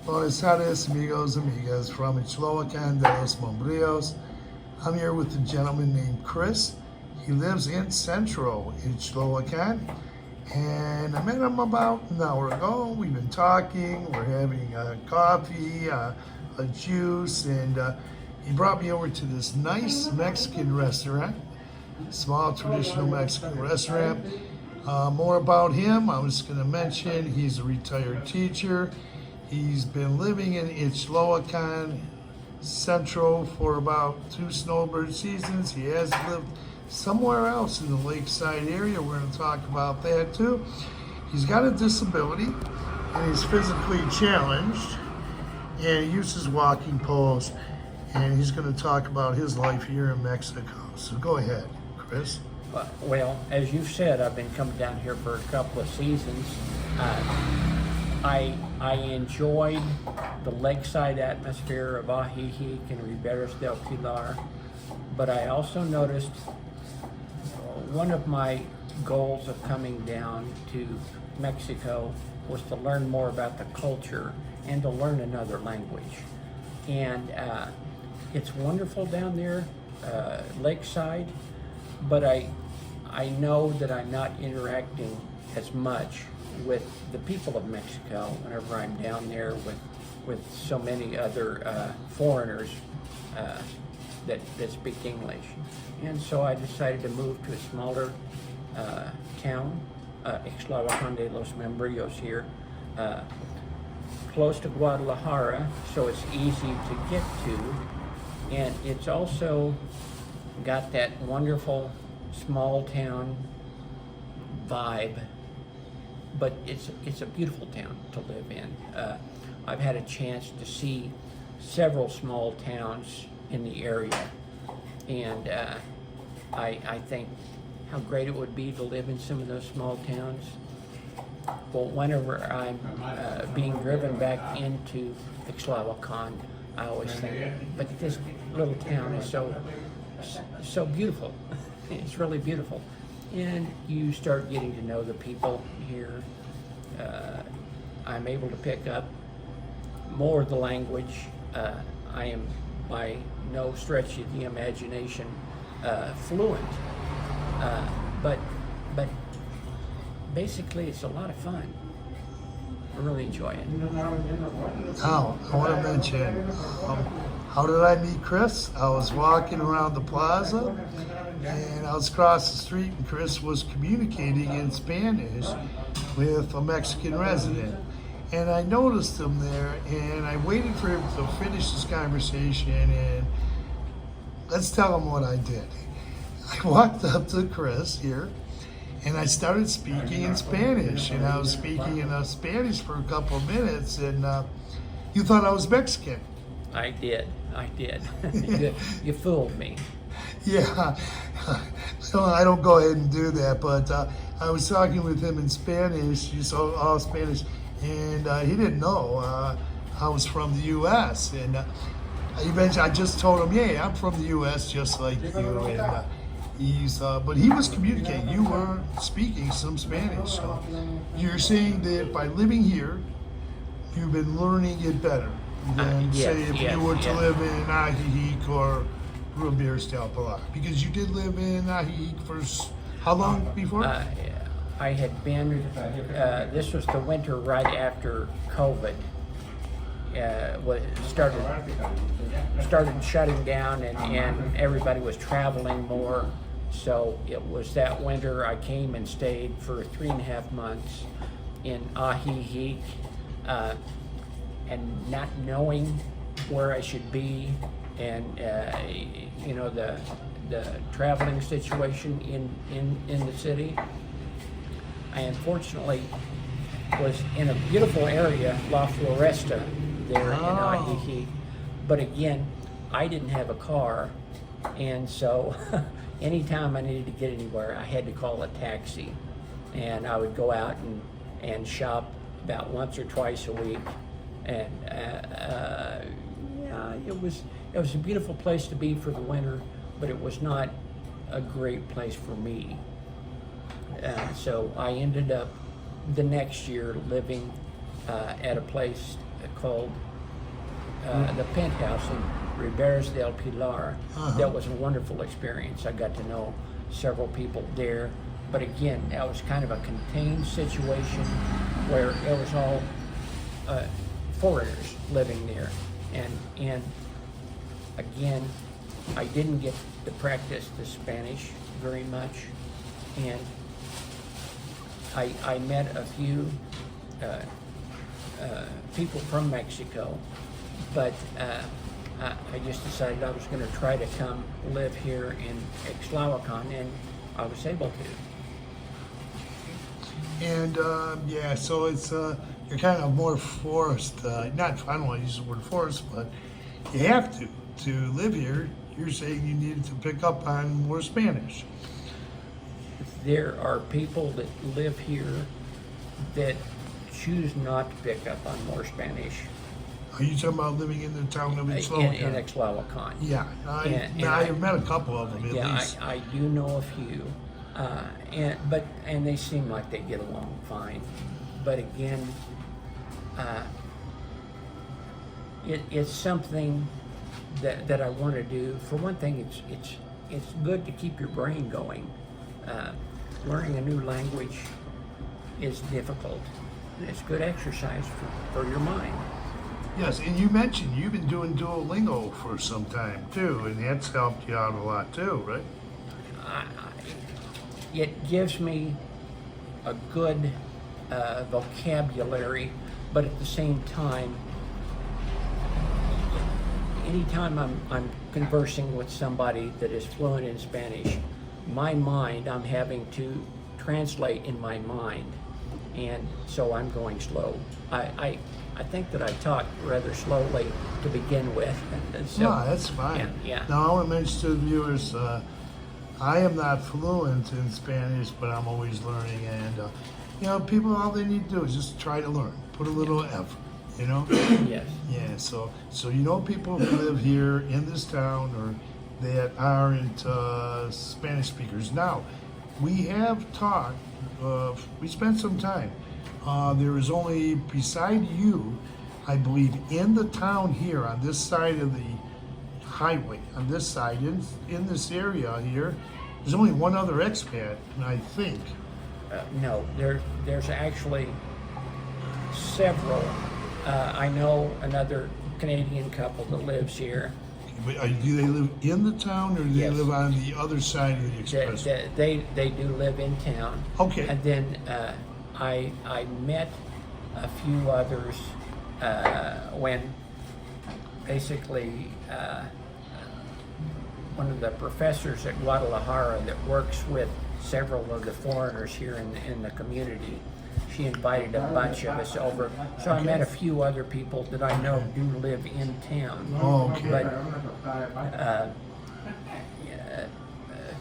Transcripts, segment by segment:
Buenas tardes, amigos, amigas, from Ixtlahuacán de los Membrillos. I'm here with a gentleman named Chris. He lives in Centro, Ixtlahuacán, and I met him about an hour ago. We've been talking, we're having coffee, a juice, and he brought me over to this nice Mexican restaurant, small traditional Mexican restaurant. More about him, I was going to mention he's a retired teacher. He's been living in Ixtlahuacán Central for about 2 snowbird seasons. He has lived somewhere else in the lakeside area. We're going to talk about that too. He's got a disability and he's physically challenged and he uses walking poles, and he's going to talk about his life here in Mexico. So go ahead, Chris. Well, as you've said, I've been coming down here for a couple of seasons. I enjoyed the lakeside atmosphere of Ajijic and Riberas del Pilar, but I also noticed one of my goals of coming down to Mexico was to learn more about the culture and to learn another language. And it's wonderful down there, lakeside, but I know that I'm not interacting as much with the people of Mexico whenever I'm down there with so many other foreigners that speak English. And so I decided to move to a smaller town, Ixtlahuacán de los Membrillos here, close to Guadalajara, so it's easy to get to. And it's also got that wonderful small town vibe, but it's a beautiful town to live in. I've had a chance to see several small towns in the area, and I think how great it would be to live in some of those small towns. Well, whenever I'm being driven back into Ixtlahuacán, I always think, but this little town is so beautiful. It's really beautiful. And you start getting to know the people here. I'm able to pick up more of the language. I am by no stretch of the imagination fluent, but basically it's a lot of fun. I really enjoy it. Now, I want to mention, how did I meet Chris? I was walking around the plaza and I was across the street and Chris was communicating in Spanish with a Mexican resident. And I noticed him there and I waited for him to finish this conversation, and let's tell him what I did. I walked up to Chris here and I started speaking in Spanish, and I was speaking in Spanish for a couple of minutes, and you thought I was Mexican. I did. You fooled me. Yeah, so I don't go ahead and do that, but I was talking with him in Spanish, all Spanish, and he didn't know I was from the U.S., and eventually I just told him, yeah, I'm from the U.S. just like you, and but he was communicating. You were speaking some Spanish, so you're saying that by living here, you've been learning it better than say if you were to live in Ajijic or Riberas del Pilar, because you did live in Ajijic for how long before? I had been. This was the winter right after COVID. Started shutting down, and everybody was traveling more. So it was that winter I came and stayed for 3.5 months in Ajijic, and not knowing where I should be, and the traveling situation in the city. I unfortunately was in a beautiful area, La Floresta, there in Ajijic, but again, I didn't have a car, and so anytime I needed to get anywhere, I had to call a taxi, and I would go out and shop about once or twice a week, and it was a beautiful place to be for the winter, but it was not a great place for me. So I ended up the next year living at a place called the Penthouse in Riberas del Pilar. That was a wonderful experience. I got to know several people there. But again, that was kind of a contained situation where it was all foreigners living there. And again, I didn't get to practice the Spanish very much. And I met a few people from Mexico, but I just decided I was going to try to come live here in Ixtlahuacán, and I was able to. And yeah, so it's you're kind of more forced. Not I don't want to use the word forced, but you have to live here. You're saying you needed to pick up on more Spanish. There are people that live here that choose not to pick up on more Spanish. Are you talking about living in the town of In Ixtlahuacán? Ixtlahuacán. Yeah, And I've met a couple of them at least. I do know a few, and they seem like they get along fine. But again, it's something that I want to do. For one thing, it's good to keep your brain going. Learning a new language is difficult. It's good exercise for your mind. Yes, and you mentioned you've been doing Duolingo for some time too, and that's helped you out a lot too, right? It gives me a good vocabulary, but at the same time, anytime I'm conversing with somebody that is fluent in Spanish, my mind, I'm having to translate in my mind, and so I'm going slow. I think that I talk rather slowly to begin with. And so, No, that's fine. Yeah. Now I want to mention to the viewers, I am not fluent in Spanish, but I'm always learning, and people, all they need to do is just try to learn. Put a little effort, Yes. Yeah, so people who live here in this town or that aren't Spanish speakers. Now, we have talked, we spent some time. There is only, beside you, I believe, in the town here, on this side of the highway, on this side, in this area here, there's only one other expat, and I think. No, there's actually several. I know another Canadian couple that lives here. But do they live in the town, or do they Yes. live on the other side of the express? They do live in town. Okay. And then I met a few others when basically one of the professors at Guadalajara that works with several of the foreigners here in the community, she invited a bunch of us over. So I met a few other people that I know do live in town. Oh, okay. But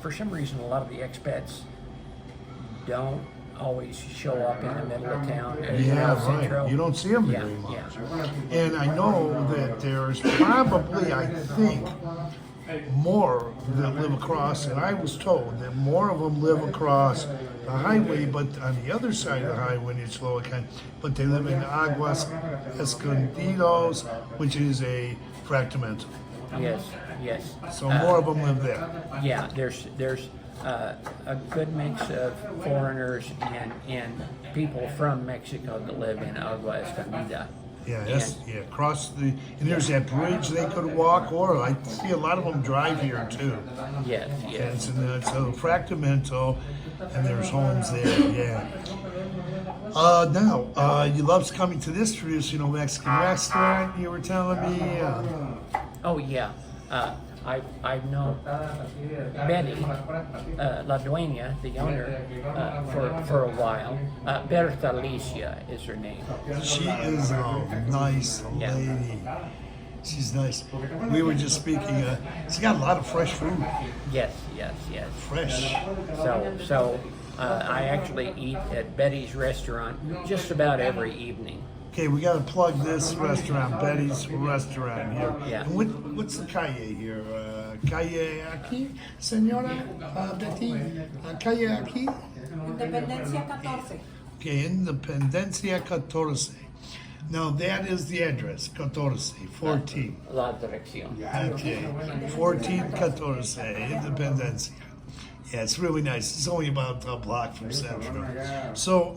for some reason, a lot of the expats don't always show up in the middle of town. Yeah, Centro. right. You don't see them Yeah, very much. yeah. And I know that there's probably, I think, more that live across, and I was told that more of them live across the highway, but on the other side of the highway in Ixtlahuacán, but they live in Aguas Escondidos, which is a fractamento. Yes. So more of them live there. Yeah, there's a good mix of foreigners and people from Mexico that live in Agua Escondida. Yeah, across the, and there's that bridge they could walk, or I see a lot of them drive here too. Yes. Yeah, it's a fractamento, and there's homes there, yeah. Now, you love coming to this traditional Mexican restaurant, you were telling me. Oh yeah. I've known Betty, La Dueña, the owner, for a while. Berta Alicia is her name. She is a nice lady. She's nice. We were just speaking, she's got a lot of fresh food. Yes. Fresh. So I actually eat at Betty's restaurant just about every evening. Okay, we got to plug this restaurant, Betty's restaurant here. Yeah. And what's the calle here? Calle aquí, señora Betty? Calle aquí? Independencia 14. Okay, Independencia 14. Now that is the address, 14, 14. La dirección. Okay, 14 Independencia. Yeah, it's really nice. It's only about a block from Centro. So,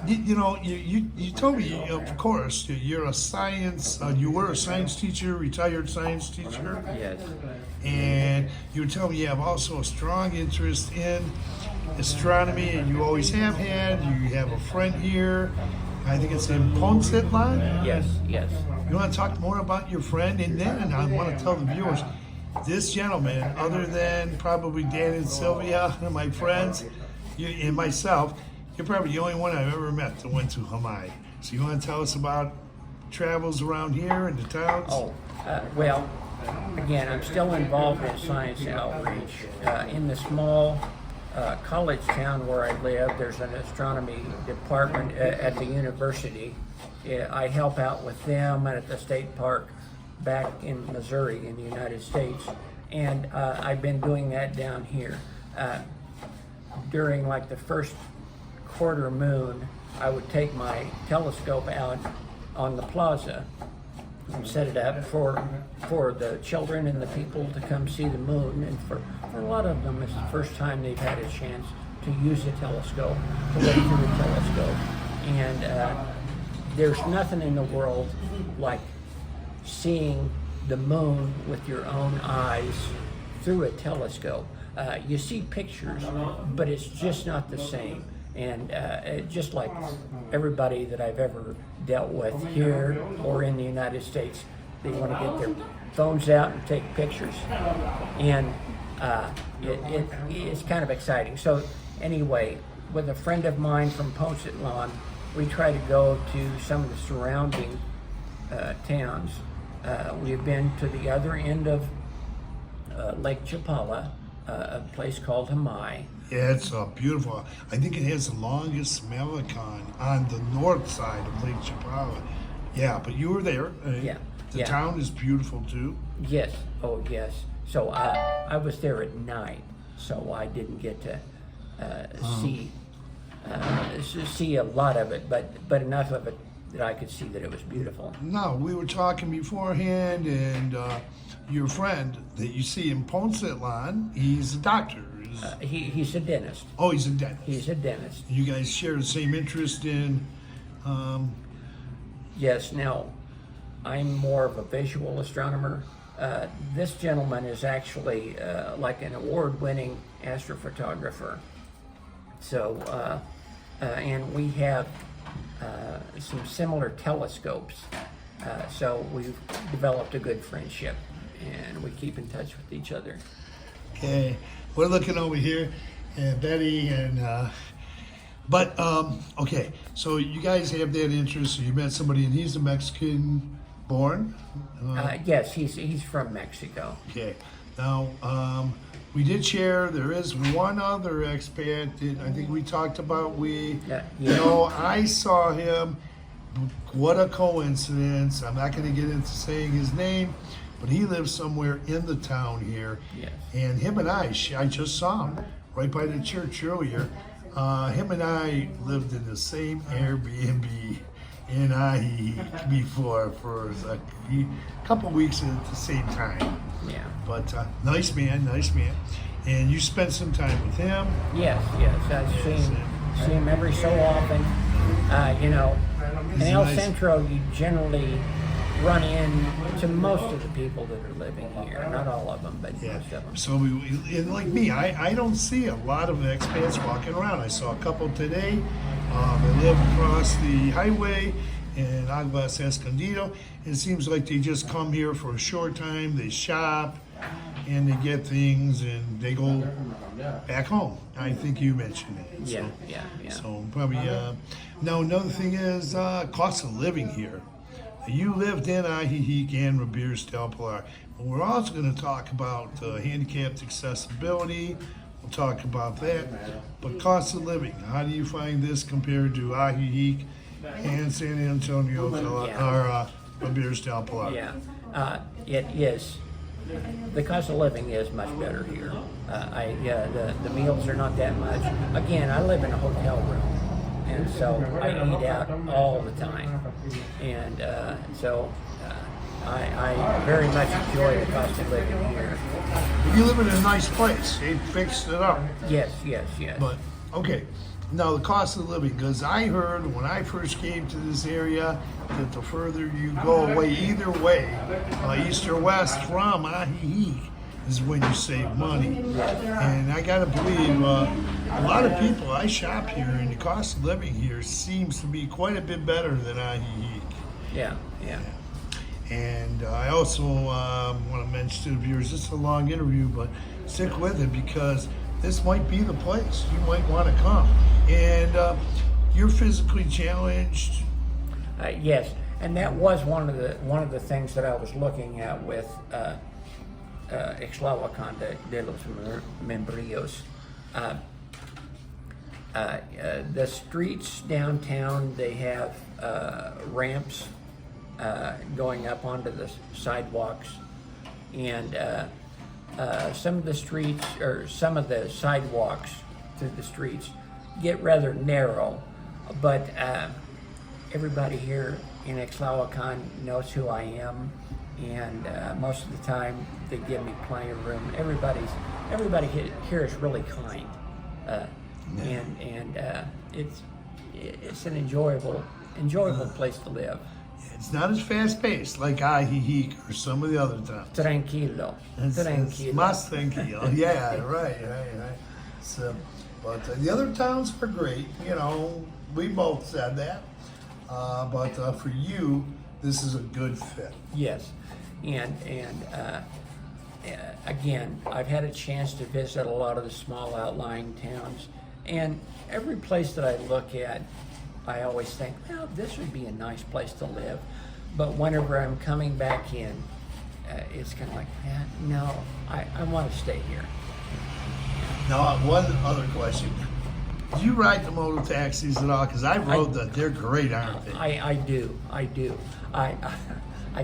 you told me, of course, you're a science, you were a science teacher, retired science teacher. Yes. And you were telling me you have also a strong interest in astronomy, and you always have had. You have a friend here. I think it's in Poncetlan. Yes, yes. You want to talk more about your friend? And then I want to tell the viewers, this gentleman, other than probably Dan and Sylvia, and my friends, and myself, you're probably the only one I've ever met that went to Hawaii. So you want to tell us about travels around here and the towns? Oh, well, again, I'm still involved in science outreach. In the small college town where I live, there's an astronomy department at the university. I help out with them and at the state park back in Missouri in the United States, and I've been doing that down here. During like the first quarter moon, I would take my telescope out on the plaza and set it up for the children and the people to come see the moon, and for a lot of them it's the first time they've had a chance to use a telescope, to look through a telescope. And there's nothing in the world like seeing the moon with your own eyes through a telescope. You see pictures, but it's just not the same. And just like everybody that I've ever dealt with here or in the United States, they want to get their phones out and take pictures. And it's kind of exciting. So anyway, with a friend of mine from Poncetlan, we try to go to some of the surrounding towns. We've been to the other end of Lake Chapala, a place called Hamai. Yeah, it's beautiful. I think it has the longest Malecon on the north side of Lake Chapala. Yeah, but you were there. Yeah. The town is beautiful too. Yes. Oh, yes. So I was there at night, so I didn't get to see a lot of it, but enough of it that I could see that it was beautiful. No, we were talking beforehand, and your friend that you see in Poncetlan, he's a doctor. He's a dentist. Oh, he's a dentist. He's a dentist. You guys share the same interest in... Yes, now, I'm more of a visual astronomer. This gentleman is actually like an award-winning astrophotographer. So, and we have some similar telescopes. So we've developed a good friendship, and we keep in touch with each other. Okay, we're looking over here, and Betty, and okay. So you guys have that interest. So you met somebody, and he's a Mexican born. Yes, he's from Mexico. Okay. Now we did share. There is one other expat that I think we talked about. You know, I saw him. What a coincidence! I'm not going to get into saying his name. But he lives somewhere in the town here. Yes. And him and I just saw him right by the church earlier. Him and I lived in the same Airbnb in Ajijic before for a couple weeks at the same time. Yeah. But nice man. And you spent some time with him. Yes. I see him every so often. You know, in El Centro, you generally run into most of the people that are living here. Not all of them, but most of them. So, and like me, I don't see a lot of expats walking around. I saw a couple today. They live across the highway in Aguas Escondido. It seems like they just come here for a short time. They shop, and they get things, and they go back home. I think you mentioned it. Yeah. So probably, now another thing is cost of living here. You lived in Ajijic and Membrillos del Pilar. But we're also going to talk about handicapped accessibility. We'll talk about that. But cost of living, how do you find this compared to Ajijic and San Antonio or Membrillos del Pilar? Yeah, it is. The cost of living is much better here. The meals are not that much. Again, I live in a hotel room. and so I eat out all the time, and so I very much enjoy the cost of living here. You live in a nice place. They fixed it up. Yes. But, okay, now the cost of living, because I heard when I first came to this area that the further you go away, either way, east or west from Ahihi, is when you save money. And I gotta believe a lot of people, I shop here, and the cost of living here seems to be quite a bit better than Ahihi. Yeah. And I also want to mention to the viewers, this is a long interview, but stick with it because this might be the place you might want to come. And you're physically challenged. Yes, and that was one of the things that I was looking at with Ixtlahuacán de los Membrillos. The streets downtown, they have ramps going up onto the sidewalks, and some of the streets, or some of the sidewalks through the streets, get rather narrow, but everybody here in Ixtlahuacán knows who I am, and most of the time they give me plenty of room. Everybody here is really kind, and it's an enjoyable place to live. It's not as fast paced like Ahihi or some of the other towns. Tranquilo. It's más tranquilo. Yeah, right. So, but the other towns are great. You know, we both said that. But for you, this is a good fit. Yes, and again, I've had a chance to visit a lot of the small outlying towns, and every place that I look at, I always think, well, this would be a nice place to live. But whenever I'm coming back in, it's kind of like, no, I want to stay here. Now, one other question. Do you ride the motor taxis at all? Because I rode them. They're great, aren't they? I do. I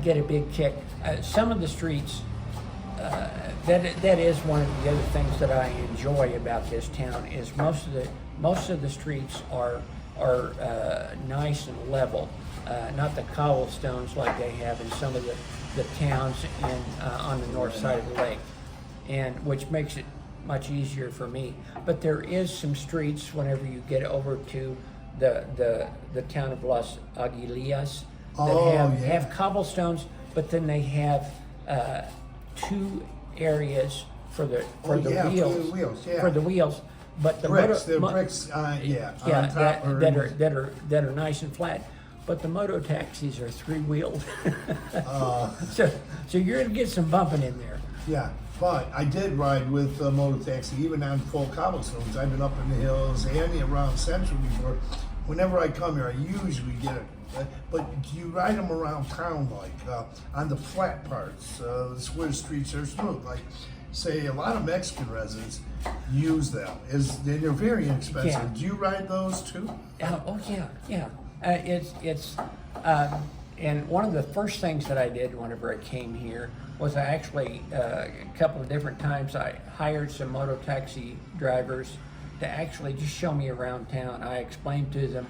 get a big kick. Some of the streets, that is one of the other things that I enjoy about this town, is most of the streets are nice and level, not the cobblestones like they have in some of the towns on the north side of the lake, and which makes it much easier for me. But there is some streets whenever you get over to the town of Los Aguilias that have cobblestones, but then they have two areas for the wheels. But the bricks, bricks, that are nice and flat. But the moto taxis are three-wheeled, so you're gonna get some bumping in there. Yeah, but I did ride with a motor taxi even on full cobblestones. I've been up in the hills and around Centro before. Whenever I come here, I usually get it. But do you ride them around town, like on the flat parts, where the streets are smooth? Like, say, a lot of Mexican residents use them. They're very inexpensive. Yeah. Do you ride those too? Yeah. And one of the first things that I did whenever I came here was I actually, a couple of different times, I hired some moto taxi drivers to actually just show me around town. I explained to them,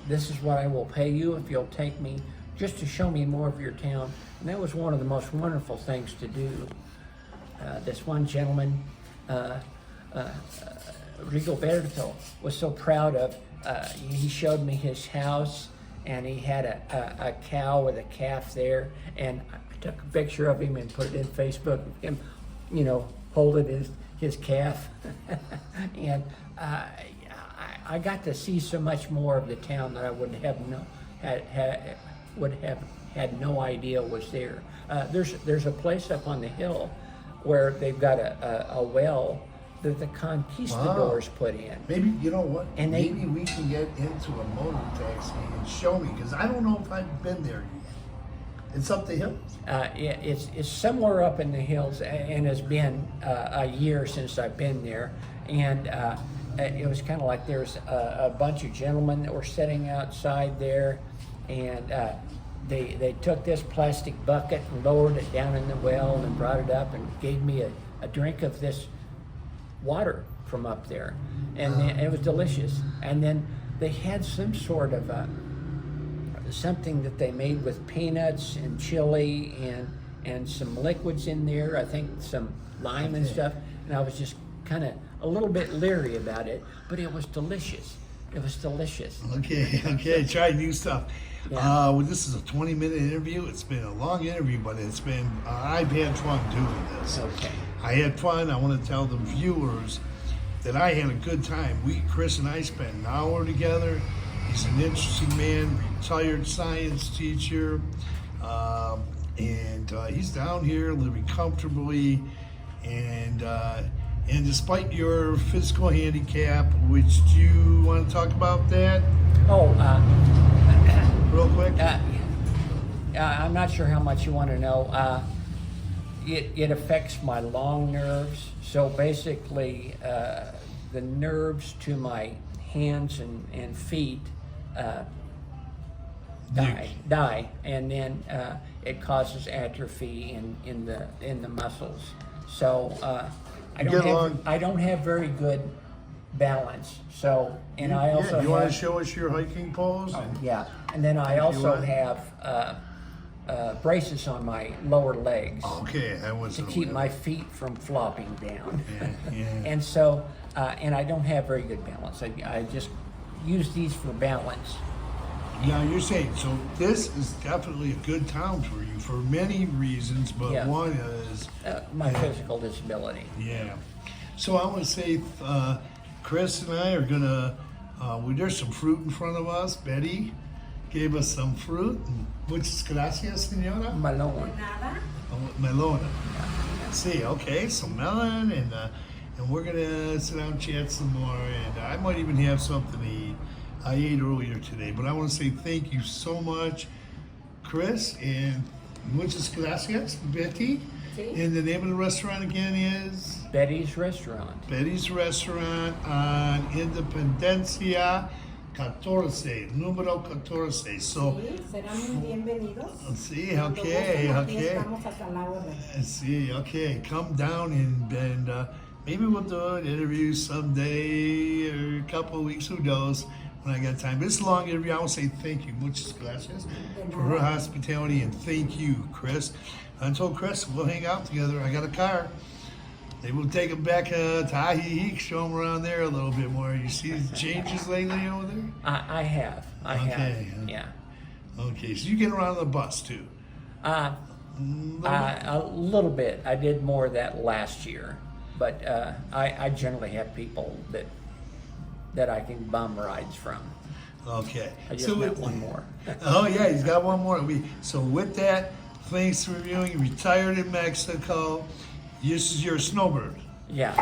this is what I will pay you if you'll take me just to show me more of your town. And that was one of the most wonderful things to do. This one gentleman, Rigoberto, was so proud of. He showed me his house, and he had a cow with a calf there, and I took a picture of him and put it in Facebook of him, holding his calf. And I got to see so much more of the town that I would have had no idea was there. There's a place up on the hill where they've got a well that the conquistadors put in. Maybe, you know what? And maybe we can get into a motor taxi and show me, because I don't know if I've been there yet. It's up the hills. It's somewhere up in the hills, and it's been a year since I've been there. And it was kind of like there's a bunch of gentlemen that were sitting outside there, and they took this plastic bucket and lowered it down in the well and brought it up and gave me a drink of this water from up there, and it was delicious. And then they had some sort of something that they made with peanuts and chili and some liquids in there. I think some lime and stuff. And I was just kind of a little bit leery about it, but it was delicious. It was delicious. Okay, try new stuff. Yeah. Well, this is a 20-minute interview. It's been a long interview, but it's been, I've had fun doing this. Okay. I had fun. I want to tell the viewers that I had a good time. Chris and I spent an hour together. He's an interesting man, retired science teacher, and he's down here living comfortably, and despite your physical handicap, which do you want to talk about that? Oh, Real quick? I'm not sure how much you want to know. It affects my long nerves. So basically, the nerves to my hands and feet die, and then it causes atrophy in the muscles. So I don't have very good balance. So I also you want to show us your hiking pose? Yeah, and then I also have braces on my lower legs Okay, that was to keep my feet from flopping down. Yeah. And so, and I don't have very good balance. I just use these for balance. Now you're saying, so this is definitely a good town for you for many reasons, but Yeah. one is My physical disability. yeah. So I want to say, Chris and I are gonna. There's some fruit in front of us. Betty gave us some fruit. Muchas gracias, señora. Malone. Melona. See, okay, so melon, and we're gonna sit down and chat some more, and I might even have something to eat. I ate earlier today, but I want to say thank you so much, Chris, and muchas gracias, Betty. And the name of the restaurant again is Betty's Restaurant. Betty's Restaurant on Independencia 14, número 14. So, Sí, serán muy bienvenidos. sí, Cuando okay, gusten, aquí okay. Estamos a la orden. See, okay, come down and maybe we'll do an interview someday or a couple of weeks, who knows, when I got time. But it's a long interview. I want to say thank you, muchas gracias, for her hospitality, and thank you, Chris. I told Chris we'll hang out together. I got a car. Maybe we'll take him back to Ajijic, show him around there a little bit more. You see the changes lately over there? I have. Okay. Yeah. Okay, so you get around on the bus too. A little bit. I did more of that last year, but I generally have people that I can bum rides from. Okay. I just met one more. Oh yeah, he's got one more. So with that, thanks for reviewing. You retired in Mexico. You're a snowbird. Yeah.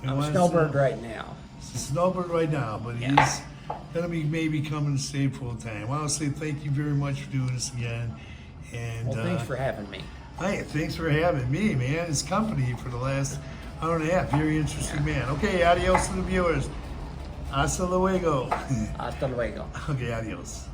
I'm wants a snowbird right now. Snowbird right now, but Yeah. he's gonna be maybe coming to stay full time. I want to say thank you very much for doing this again. And Well, thanks for having me. hey, thanks for having me, man. It's company for the last hour and a half. Very interesting man. Okay, adios to the viewers. Hasta luego. Hasta luego. Okay, adios.